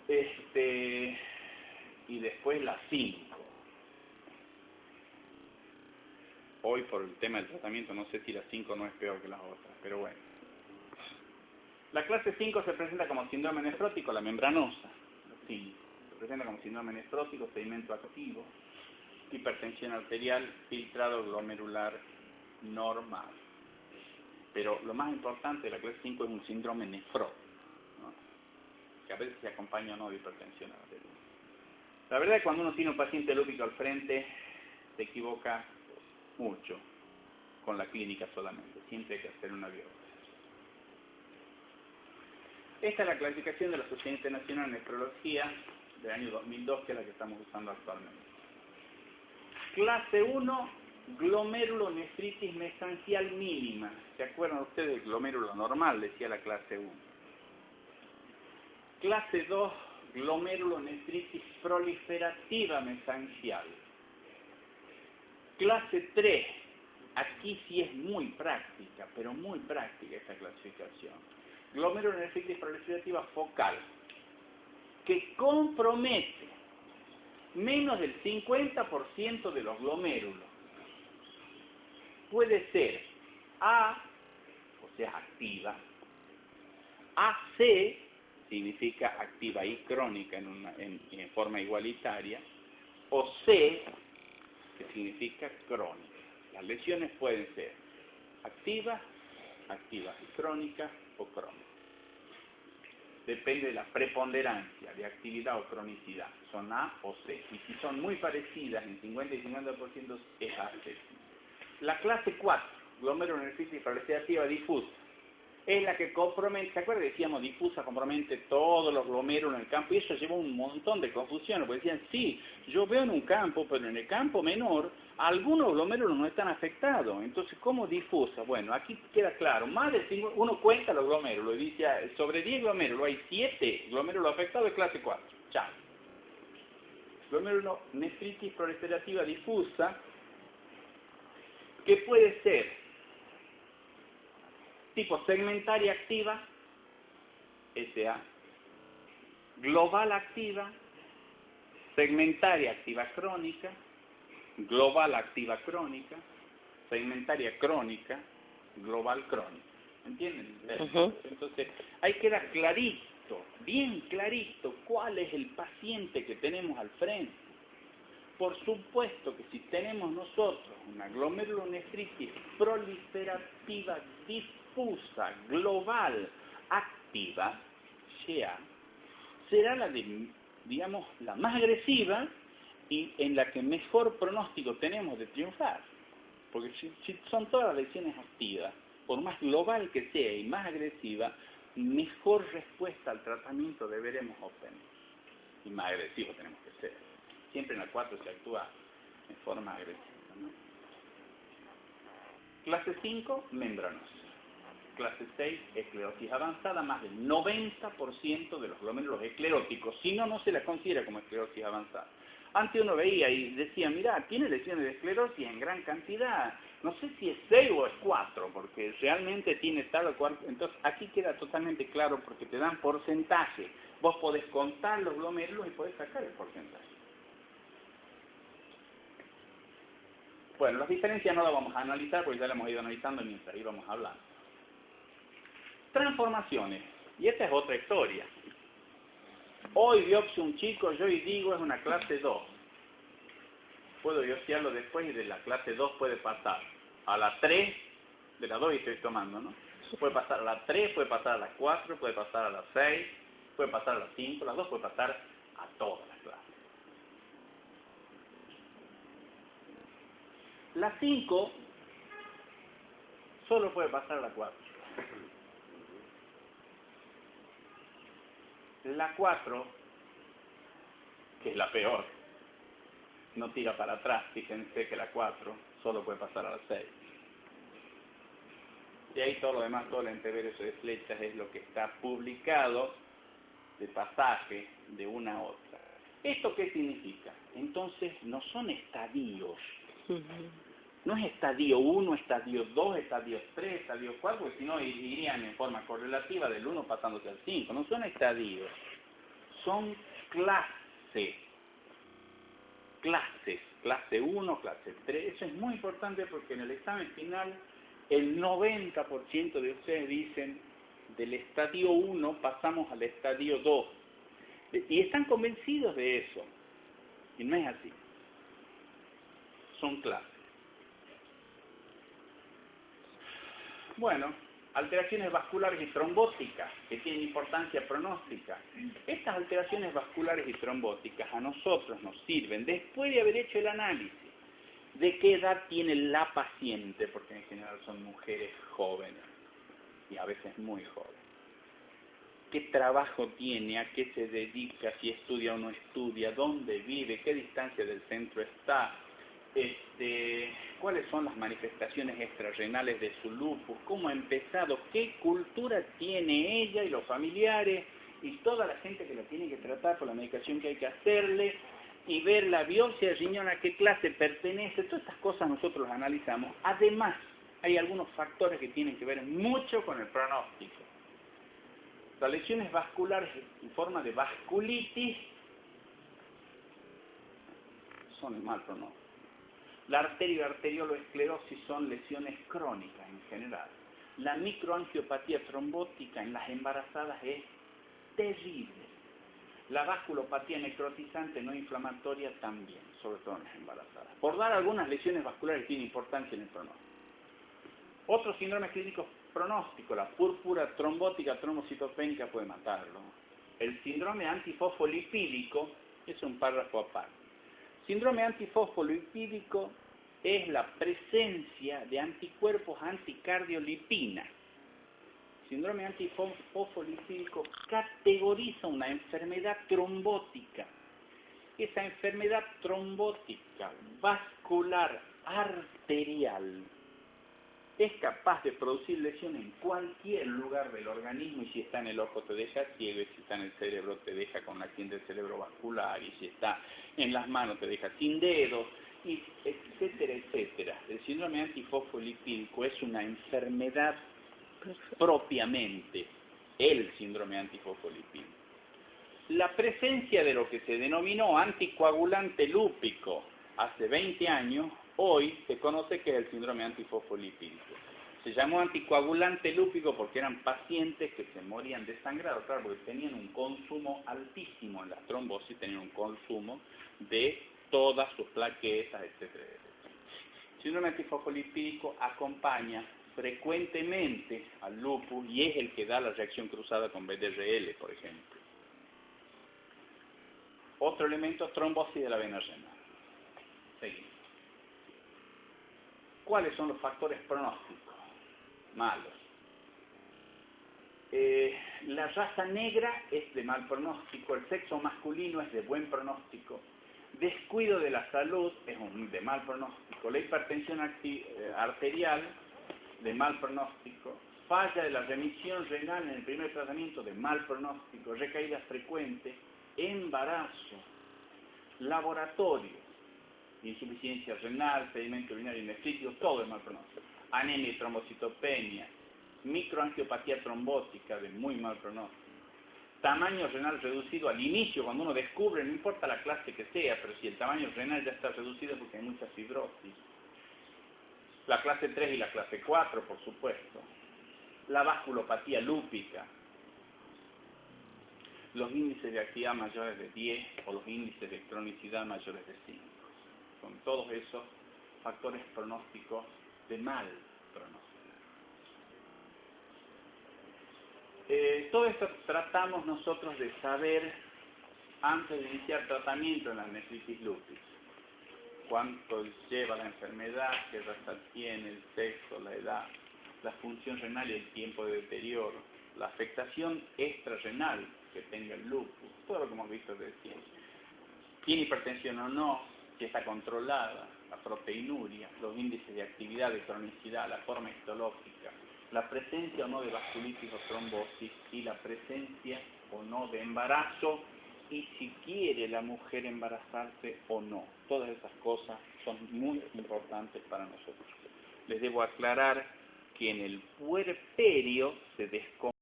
Y después la 5. Hoy por el tema del tratamiento no sé si la 5 no es peor que las otras, pero bueno. La clase 5 se presenta como síndrome nefrótico, la membranosa. Sí, se presenta como síndrome nefrótico, sedimento activo, hipertensión arterial, filtrado glomerular normal. Pero lo más importante de la clase 5 es un síndrome nefrótico, ¿no? Que a veces se acompaña o no de hipertensión arterial. La verdad es que cuando uno tiene un paciente lúpico al frente, se equivoca mucho con la clínica solamente. Siempre hay que hacer una biopsia. Esta es la clasificación de la Sociedad Internacional de Nefrología del año 2002, que es la que estamos usando actualmente. Clase 1, glomerulonefritis mesangial mínima. ¿Se acuerdan ustedes del glomérulo normal? Decía la clase 1. Clase 2, glomerulonefritis proliferativa mesangial. Clase 3, aquí sí es muy práctica, pero muy práctica esta clasificación. Glomerulonefritis proliferativa focal, que compromete menos del 50% de los glomérulos. Puede ser A, o sea, activa, AC, significa activa y crónica en forma igualitaria, o C, que significa crónica. Las lesiones pueden ser activas y crónicas o crónicas. Depende de la preponderancia de actividad o cronicidad. Son A o C. Y si son muy parecidas, en 50 y 50% es AC. La clase 4, glomerulonefritis proliferativa difusa, es la que compromete, ¿se acuerdan? Decíamos difusa, compromete todos los glomérulos en el campo, y eso llevó un montón de confusión, porque decían, sí, yo veo en un campo, pero en el campo menor, algunos glomérulos no están afectados. Entonces, ¿cómo difusa? Bueno, aquí queda claro, más de 5, uno cuenta los glomérulos, y dice, sobre 10 glomérulos hay 7 glomérulos afectados de clase 4. Chao. Glomerulonefritis proliferativa difusa, que puede ser tipo segmentaria activa, SA, global activa, segmentaria activa crónica, global activa crónica, segmentaria crónica, global crónica. ¿Entienden? Entonces, ahí queda clarito, bien clarito, cuál es el paciente que tenemos al frente. Por supuesto que si tenemos nosotros una glomerulonefritis proliferativa difusa, global, activa, GA, será la de, digamos, la más agresiva y en la que mejor pronóstico tenemos de triunfar. Porque si son todas las lesiones activas, por más global que sea y más agresiva, mejor respuesta al tratamiento deberemos obtener. Y más agresivo tenemos que ser. Siempre en la 4 se actúa en forma agresiva, ¿no? Clase 5, membranosa. Clase 6, esclerosis avanzada, más del 90% de los glomérulos escleróticos. Si no, no se la considera como esclerosis avanzada. Antes uno veía y decía, mirá, tiene lesiones de esclerosis en gran cantidad. No sé si es 6 o es 4, porque realmente tiene tal o cual. Entonces, aquí queda totalmente claro porque te dan porcentaje. Vos podés contar los glomérulos y podés sacar el porcentaje. Bueno, las diferencias no las vamos a analizar porque ya las hemos ido analizando mientras íbamos hablando. Transformaciones. Y esta es otra historia. Hoy biopsio un chico, yo y digo es una clase 2. Puedo biopsiarlo después y de la clase 2 puede pasar a la 3, de la 2 y estoy tomando, ¿no? Puede pasar a la 3, puede pasar a la 4, puede pasar a la 6, puede pasar a la 5, las 2 puede pasar a todas las clases. La 5 solo puede pasar a la 4. La 4, que es la peor, no tira para atrás. Fíjense que la 4 solo puede pasar a la 6. Y ahí todo lo demás, todo el entreverso de flechas es lo que está publicado de pasaje de una a otra. ¿Esto qué significa? Entonces no son estadios. No es estadio 1, estadio 2, estadio 3, estadio 4, porque si no irían en forma correlativa del 1 pasándose al 5. No son estadios. son clases, clase 1, clase 3. Eso es muy importante porque en el examen final el 90% de ustedes dicen del estadio 1 pasamos al estadio 2. Y están convencidos de eso. Y no es así. Son clases. Bueno, alteraciones vasculares y trombóticas que tienen importancia pronóstica. Estas alteraciones vasculares y trombóticas a nosotros nos sirven después de haber hecho el análisis de qué edad tiene la paciente, porque en general son mujeres jóvenes y a veces muy jóvenes. ¿Qué trabajo tiene? ¿A qué se dedica? ¿Si estudia o no estudia? ¿Dónde vive? ¿Qué distancia del centro está? ¿Cuáles son las manifestaciones extrarrenales de su lupus? ¿Cómo ha empezado? ¿Qué cultura tiene ella y los familiares? Y toda la gente que la tiene que tratar por la medicación que hay que hacerle. Y ver la biopsia de riñón, a qué clase pertenece. Todas estas cosas nosotros las analizamos. Además, hay algunos factores que tienen que ver mucho con el pronóstico. Las lesiones vasculares en forma de vasculitis son el mal pronóstico. La arterio y arterioloesclerosis son lesiones crónicas en general. La microangiopatía trombótica en las embarazadas es terrible. La vasculopatía necrotizante no inflamatoria también, sobre todo en las embarazadas. Por dar algunas lesiones vasculares que tienen importancia en el pronóstico. Otros síndromes clínicos pronósticos, la púrpura trombótica trombocitopénica puede matarlo. El síndrome antifosfolipídico es un párrafo aparte. Síndrome antifosfolipídico es la presencia de anticuerpos anticardiolipina. Síndrome antifosfolipídico categoriza una enfermedad trombótica. Esa enfermedad trombótica vascular arterial es capaz de producir lesión en cualquier lugar del organismo, y si está en el ojo te deja ciego, y si está en el cerebro te deja con accidente cerebrovascular, y si está en las manos te deja sin dedos, y etcétera, etcétera. El síndrome antifosfolipídico es una enfermedad propiamente, el síndrome antifosfolipídico. La presencia de lo que se denominó anticoagulante lúpico hace 20 años, hoy se conoce que es el síndrome antifosfolipídico. Se llamó anticoagulante lúpico porque eran pacientes que se morían desangrados, claro, porque tenían un consumo altísimo en la trombosis, tenían un consumo de todas sus plaquetas, etcétera, etcétera. El síndrome antifosfolipídico acompaña frecuentemente al lupus y es el que da la reacción cruzada con BDRL, por ejemplo. Otro elemento, trombosis de la vena renal. Seguimos. ¿Cuáles son los factores pronósticos? Malos. La raza negra es de mal pronóstico, el sexo masculino es de buen pronóstico, descuido de la salud es de mal pronóstico, la hipertensión arterial de mal pronóstico, falla de la remisión renal en el primer tratamiento de mal pronóstico, recaídas frecuentes, embarazo, laboratorio, insuficiencia renal, sedimento urinario inefísico, todo es mal pronóstico, anemia y trombocitopenia, microangiopatía trombótica de muy mal pronóstico, tamaño renal reducido al inicio, cuando uno descubre, no importa la clase que sea, pero si el tamaño renal ya está reducido porque hay mucha fibrosis, la clase 3 y la clase 4, por supuesto, la vasculopatía lúpica, los índices de actividad mayores de 10 o los índices de cronicidad mayores de 5. Son todos esos factores pronósticos de mal pronóstico. Todo esto tratamos nosotros de saber antes de iniciar tratamiento en la nefritis lupus. Cuánto lleva la enfermedad, qué raza tiene, el sexo, la edad, la función renal y el tiempo de deterioro, la afectación extrarrenal que tenga el lupus, todo lo que hemos visto recién. ¿Tiene hipertensión o no? Si está controlada, la proteinuria, los índices de actividad, de cronicidad, la forma histológica, la presencia o no de vasculitis o trombosis y la presencia o no de embarazo y si quiere la mujer embarazarse o no. Todas esas cosas son muy importantes para nosotros. Les debo aclarar que en el puerperio se descompone